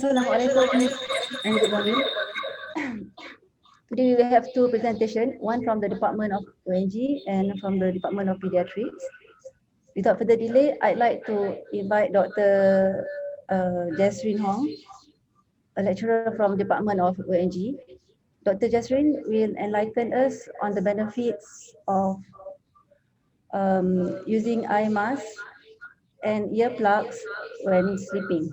Assalamualaikum and good morning. Today we have two presentations, one from the Department of ONG and from the Department of Pediatrics. Without further delay, I'd like to invite Dr. Jesrine Hong, a lecturer from Department of ONG. Dr. Jesrine will enlighten us on the benefits of using eye mask and earplugs when sleeping.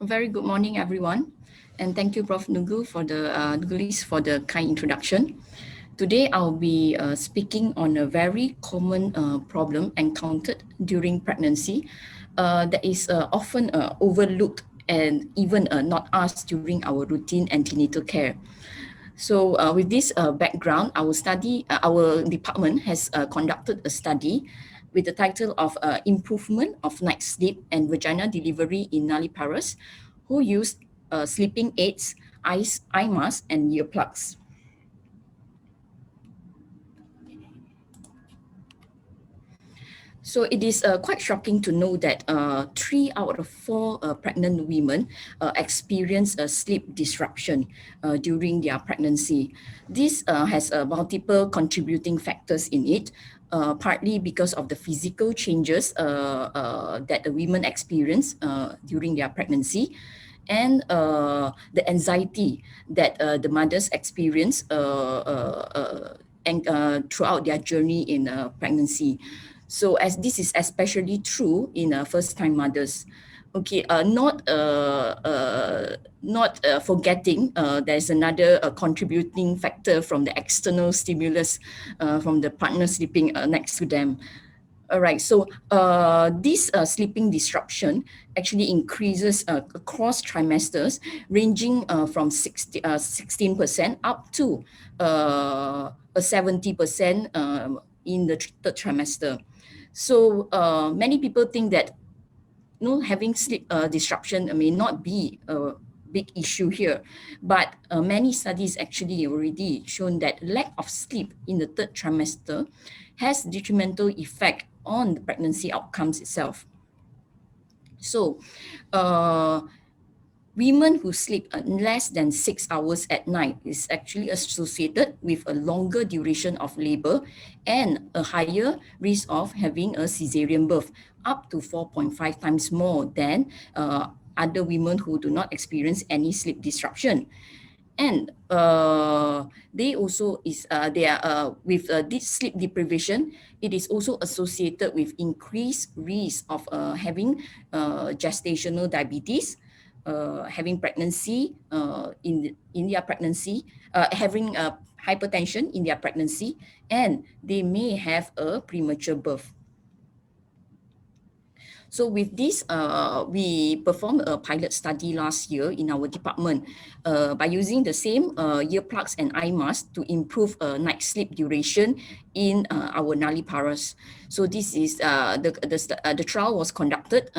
Very good morning, everyone, and thank you, Prof. Nuguelis, for the kind introduction. Today, I'll be speaking on a very common problem encountered during pregnancy that is often overlooked and even not asked during our routine antenatal care. So with this background, our department has conducted a study with the title of Improvement of Night Sleep and Vaginal Delivery in Nulliparous, who used sleeping aids, eye masks, and earplugs. So it is quite shocking to know that 3 out of 4 pregnant women experience a sleep disruption during their pregnancy. This has multiple contributing factors in it, partly because of the physical changes that the women experience during their pregnancy, and the anxiety that the mothers experience throughout their journey in pregnancy. So as this is especially true in first-time mothers. Okay, not forgetting there's another contributing factor from the external stimulus from the partner sleeping next to them. All right, so this sleeping disruption actually increases across trimesters, ranging from 16% up to 70% in the third trimester. So many people think that having sleep disruption may not be a big issue here, but many studies actually already shown that lack of sleep in the third trimester has detrimental effect on the pregnancy outcomes itself. So women who sleep less than 6 hours at night is actually associated with a longer duration of labor and a higher risk of having a cesarean birth, up to 4.5 times more than other women who do not experience any sleep disruption. And they also with this sleep deprivation, it is also associated with increased risk of having gestational diabetes, having pregnancy in their pregnancy, having hypertension in their pregnancy, and they may have a premature birth. So with this, we performed a pilot study last year in our department by using the same earplugs and eye masks to improve night sleep duration in our nulliparous. So this is the trial was conducted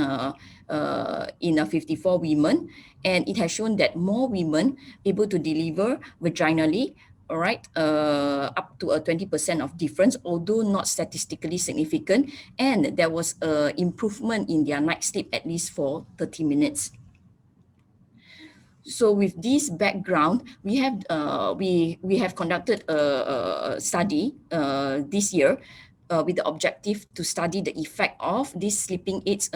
in 54 women, and it has shown that more women able to deliver vaginally, all right, up to a 20% of difference, although not statistically significant, and there was an improvement in their night sleep at least for 30 minutes. So with this background, we have conducted a study this year with the objective to study the effect of these sleeping aids,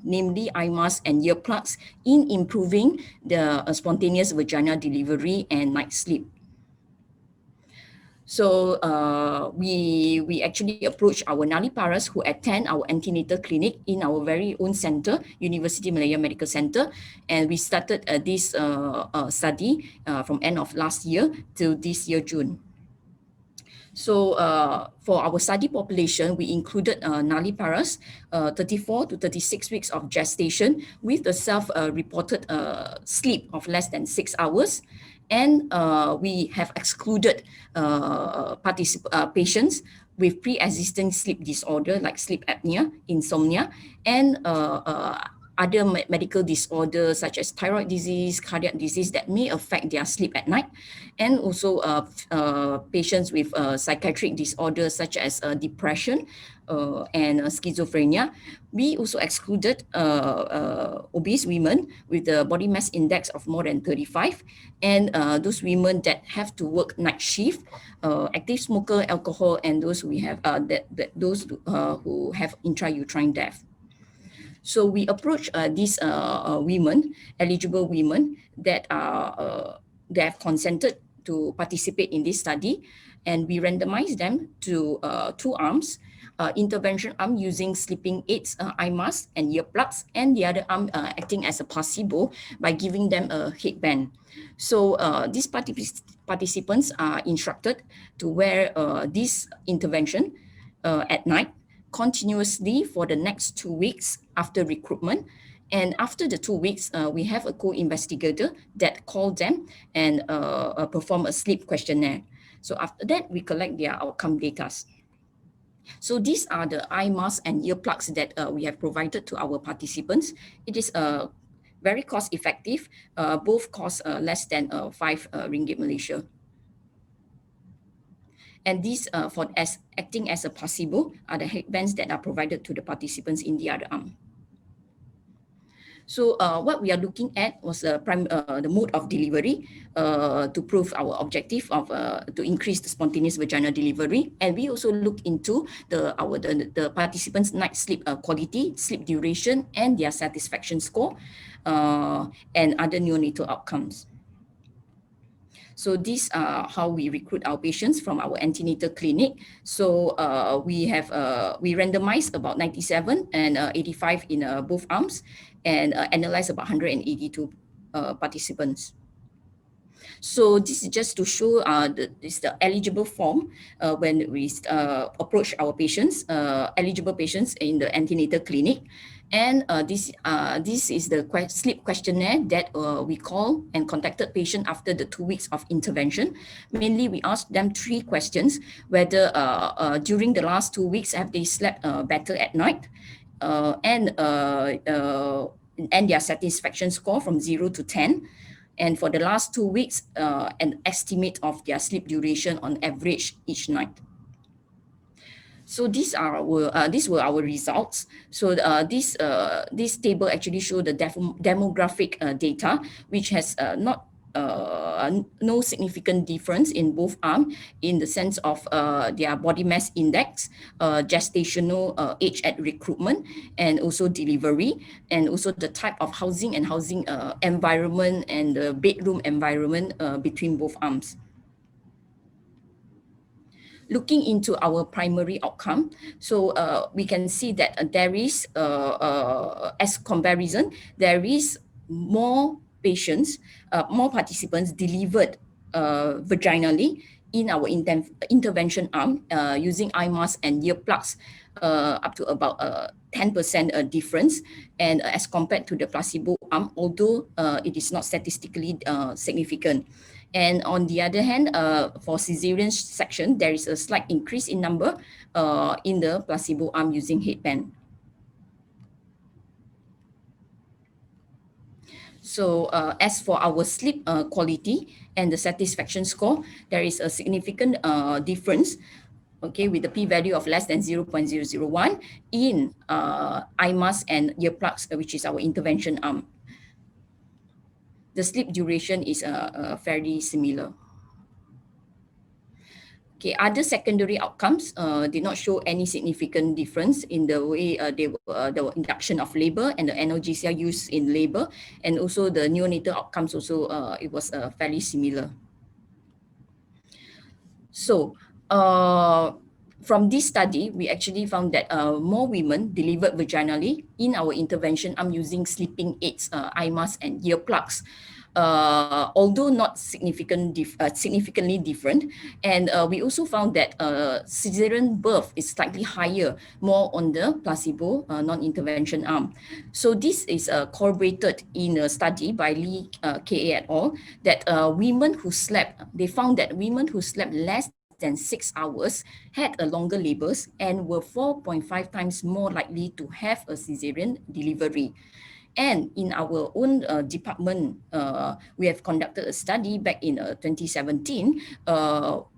namely eye masks and earplugs, in improving the spontaneous vaginal delivery and night sleep. So we actually approached our nulliparous who attend our antenatal clinic in our very own center, University Malaya Medical Center, and we started this study from end of last year till this year June. So for our study population, we included nulliparous, 34 to 36 weeks of gestation with the self-reported sleep of less than 6 hours. And we have excluded patients with pre-existing sleep disorder like sleep apnea, insomnia, and other medical disorders such as thyroid disease, cardiac disease that may affect their sleep at night, and also patients with psychiatric disorders such as depression and schizophrenia. We also excluded obese women with the body mass index of more than 35, and those women that have to work night shift, active smoker, alcohol, and those we have those who have intrauterine death. So we approach these women, eligible women that are that have consented to participate in this study, and we randomize them to two arms. Intervention arm using sleeping aids, eye masks and earplugs, and the other arm acting as a placebo by giving them a headband. So these participants are instructed to wear this intervention at night continuously for the next 2 weeks after recruitment. And after the 2 weeks, we have a co-investigator that call them and perform a sleep questionnaire. So after that, we collect their outcome data. So these are the eye masks and earplugs that we have provided to our participants. It is very cost effective. Both cost less than 5 ringgit Malaysia. And these for as acting as a placebo are the headbands that are provided to the participants in the other arm. So what we are looking at was the mode of delivery to prove our objective of to increase the spontaneous vaginal delivery, and we also look into the participants' night sleep quality, sleep duration, and their satisfaction score, and other neonatal outcomes. So these are how we recruit our patients from our antenatal clinic. So we randomize about 97 and 85 in both arms, and analyze about 182 participants. So this is just to show this the eligible form when we approach our patients, eligible patients in the antenatal clinic. And this is the sleep questionnaire that we call and contacted patient after the 2 weeks of intervention. Mainly, we asked them 3 questions: whether during the last 2 weeks have they slept better at night, and their satisfaction score from 0 to 10. And for the last 2 weeks, an estimate of their sleep duration on average each night. So these were our results. So this table actually show the demographic data, which has no significant difference in both arms in the sense of their body mass index, gestational age at recruitment, and also delivery, and also the type of housing and housing environment and the bedroom environment between both arms. Looking into our primary outcome, so we can see that there is, as comparison, there is more patients, more participants delivered vaginally in our intervention arm using eye masks and earplugs, up to about 10% difference, and as compared to the placebo arm, although it is not statistically significant. And on the other hand, for cesarean section, there is a slight increase in number in the placebo arm using headband. So as for our sleep quality and the satisfaction score, there is a significant difference, okay, with the p-value of less than 0.001 in eye mask and earplugs, which is our intervention arm. The sleep duration is fairly similar. Okay, other secondary outcomes did not show any significant difference in the way the induction of labor and the analgesia used in labor, and also the neonatal outcomes also it was fairly similar. So from this study, we actually found that more women delivered vaginally in our intervention arm using sleeping aids, eye masks and earplugs. Although not significantly different. And we also found that cesarean birth is slightly higher, more on the placebo non-intervention arm. So this is corroborated in a study by Lee K.A. et al. That women who slept, they found that women who slept less than 6 hours had a longer labors and were 4.5 times more likely to have a cesarean delivery. And in our own department, we have conducted a study back in 2017.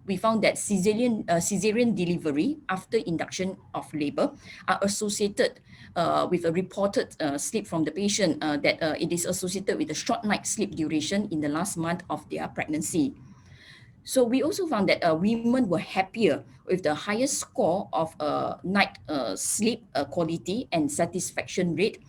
We found that cesarean delivery after induction of labor are associated with a reported sleep from the patient, that it is associated with a short night sleep duration in the last month of their pregnancy. So we also found that women were happier with the highest score of night sleep quality and satisfaction rate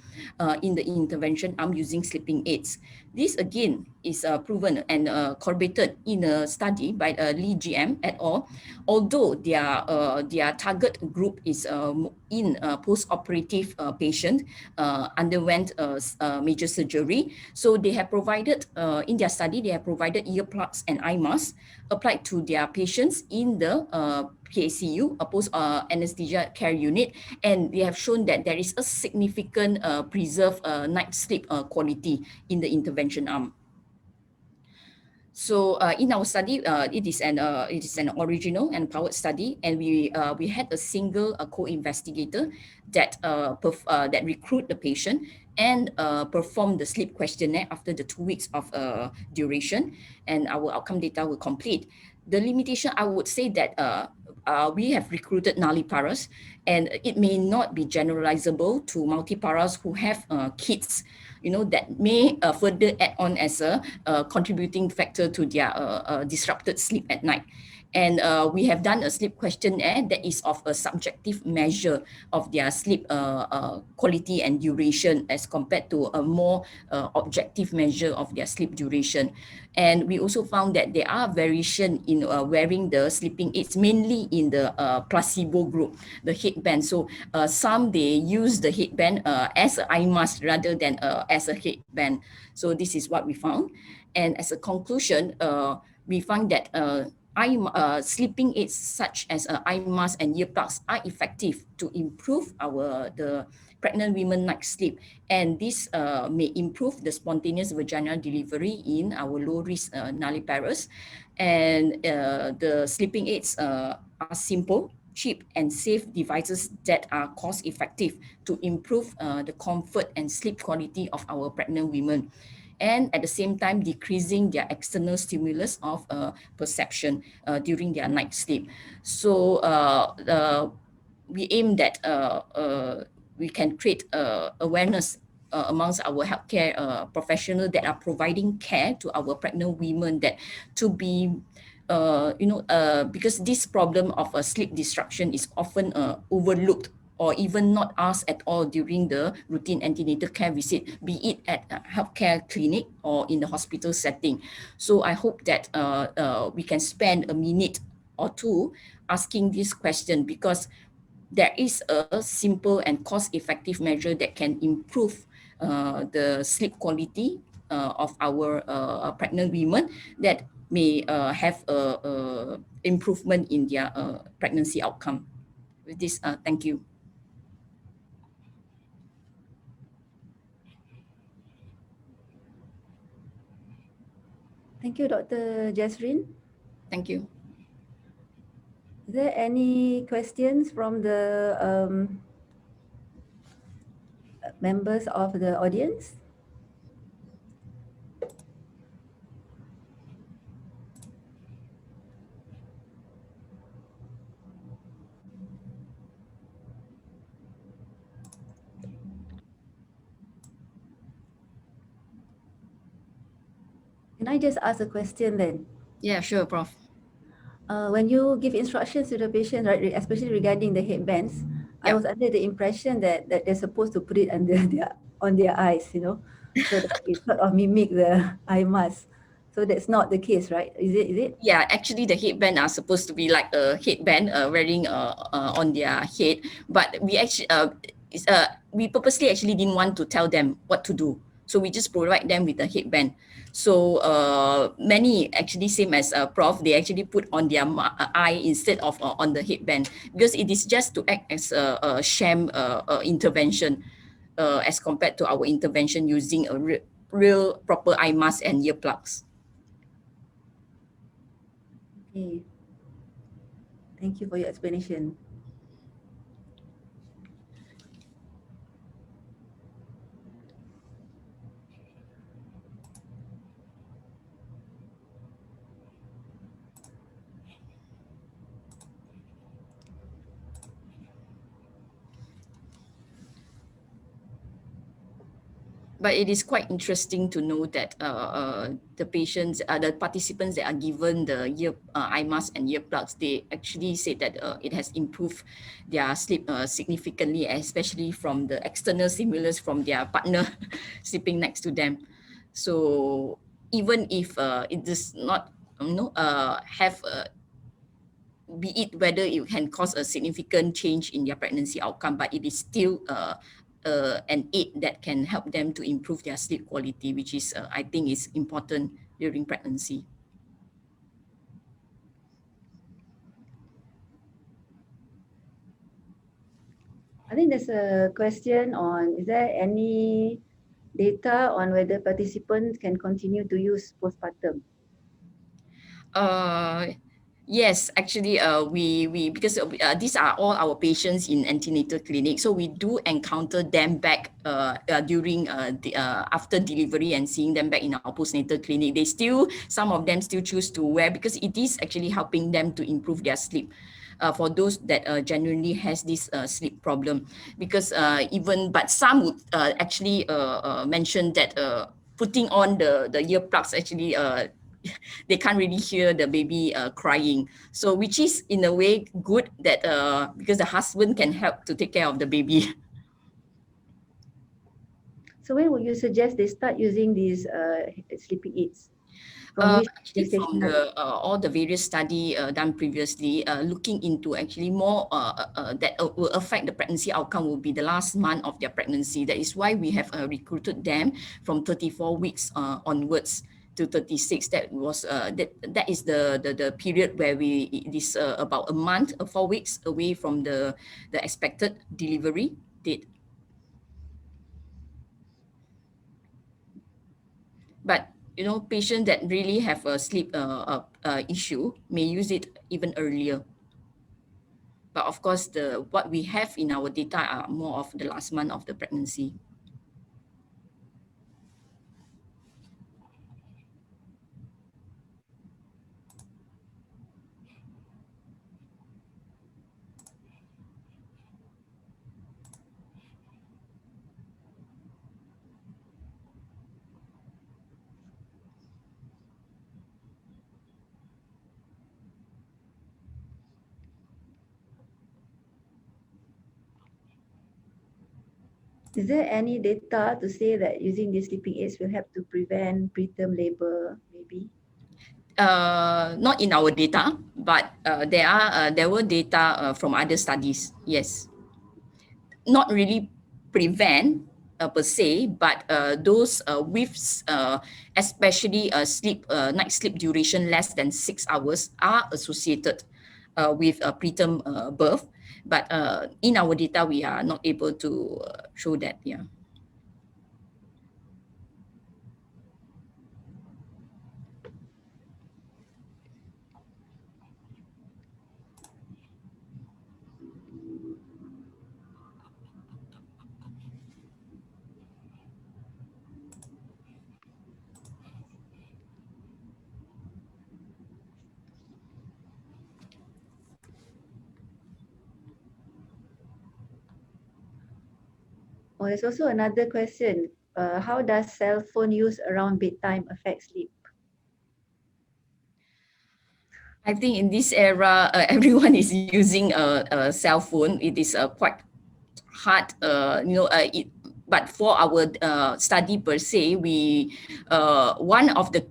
in the intervention arm using sleeping aids. This again is proven and corroborated in a study by Lee GM et al. Although their target group is in post-operative patient underwent major surgery, so they have provided in their study they have provided earplugs and eye masks applied to their patients in the PACU, a post anesthesia care unit, and they have shown that there is a significant preserved night sleep quality in the intervention arm. So in our study, it is an original and powered study, and we had a single co-investigator that that recruit the patient and perform the sleep questionnaire after the 2 weeks of duration, and our outcome data were complete. The limitation, I would say that we have recruited nulliparous, and it may not be generalizable to multiparas who have kids, that may further add on as a contributing factor to their disrupted sleep at night. And we have done a sleep questionnaire that is of a subjective measure of their sleep quality and duration as compared to a more objective measure of their sleep duration. And we also found that there are variation in wearing the sleeping aids, mainly in the placebo group, the headband. So some, they use the headband as an eye mask rather than as a headband. So this is what we found. And as a conclusion, we find that sleeping aids such as eye masks and earplugs are effective to improve the pregnant women night sleep, and this may improve the spontaneous vaginal delivery in our low risk nulliparous. And the sleeping aids are simple, cheap, and safe devices that are cost effective to improve the comfort and sleep quality of our pregnant women, and at the same time decreasing their external stimulus of perception during their night sleep. So we aim that we can create awareness amongst our healthcare professionals that are providing care to our pregnant women, that to be because this problem of sleep disruption is often overlooked or even not asked at all during the routine antenatal care visit, be it at a healthcare clinic or in the hospital setting. So I hope that we can spend a minute or two asking this question, because there is a simple and cost-effective measure that can improve the sleep quality of our pregnant women, that may have a improvement in their pregnancy outcome. With this, thank you. Thank you, Dr. Jesrine. Thank you. Is there any questions from the members of the audience? Can I just ask a question then? Yeah, sure, Prof. When you give instructions to the patient, right, especially regarding the headbands, I Yep. was under the impression that they're supposed to put it under on their eyes, so that it sort of mimic the eye mask. So that's not the case, right? Is it? Yeah, actually the headband are supposed to be like a headband wearing on their head, but we purposely actually didn't want to tell them what to do, so we just provide them with a headband. So many actually, same as Prof, they actually put on their eye instead of on the headband, because it is just to act as a sham intervention as compared to our intervention using a real proper eye mask and earplugs. Okay. Thank you for your explanation. But it is quite interesting to know that the patients, the participants that are given the eye mask and earplugs, they actually said that it has improved their sleep significantly, especially from the external stimulus from their partner sleeping next to them. So even if it does not, have be it whether it can cause a significant change in their pregnancy outcome, but it is still an aid that can help them to improve their sleep quality, which is I think is important during pregnancy. I think there's a question on, is there any data on whether participants can continue to use postpartum? Yes, actually, we because these are all our patients in antenatal clinic, so we do encounter them back during after delivery and seeing them back in our postnatal clinic. Some of them still choose to wear because it is actually helping them to improve their sleep. For those that genuinely has this sleep problem, because but some would actually mention that putting on the earplugs actually they can't really hear the baby crying. So which is in a way good that because the husband can help to take care of the baby. So when would you suggest they start using these sleeping aids? From which Actually, from gestational? the all the various study done previously, looking into actually more that will affect the pregnancy outcome will be the last month of their pregnancy. That is why we have recruited them from 34 weeks onwards to 36. That is the period where it is about a month, 4 weeks away from the expected delivery date. But patients that really have a sleep issue may use it even earlier. But of course, the what we have in our data are more of the last month of the pregnancy. Is there any data to say that using these sleeping aids will help to prevent preterm labor, maybe? Not in our data, but there were data from other studies. Yes, not really prevent per se, but those with especially night sleep duration less than 6 hours are associated with a preterm birth. But in our data, we are not able to show that. Yeah. Oh, there's also another question. How does cell phone use around bedtime affect sleep? I think in this era, everyone is using a cell phone. It is quite hard, but for our study per se, one of the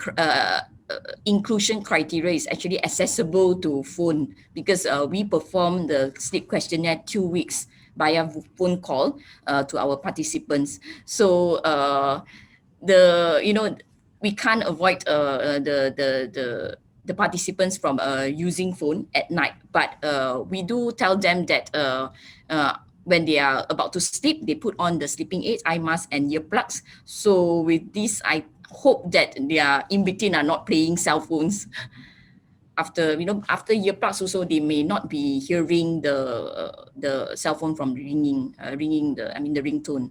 inclusion criteria is actually accessible to phone, because we perform the sleep questionnaire 2 weeks via phone call to our participants. So we can't avoid the participants from using phone at night, but we do tell them that when they are about to sleep, they put on the sleeping aids, eye mask, and earplugs. So with this, I hope that they are in between are not playing cell phones. After earplugs also, they may not be hearing the cell phone from ringing the ringtone.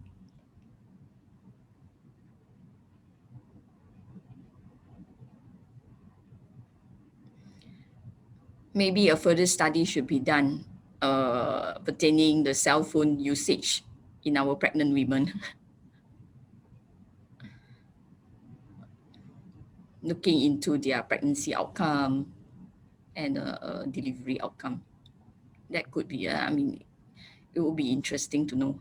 Maybe a further study should be done pertaining the cell phone usage in our pregnant women. looking into their pregnancy outcome and delivery outcome. That could be, I mean, it will be interesting to know.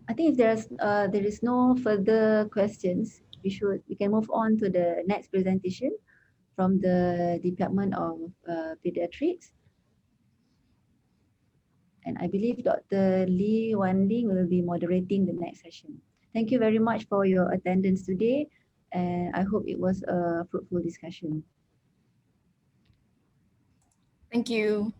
I think if there is no further questions, we can move on to the next presentation from the Department of Pediatrics. And I believe Dr. Lee Wan Ling will be moderating the next session. Thank you very much for your attendance today, and I hope it was a fruitful discussion. Thank you.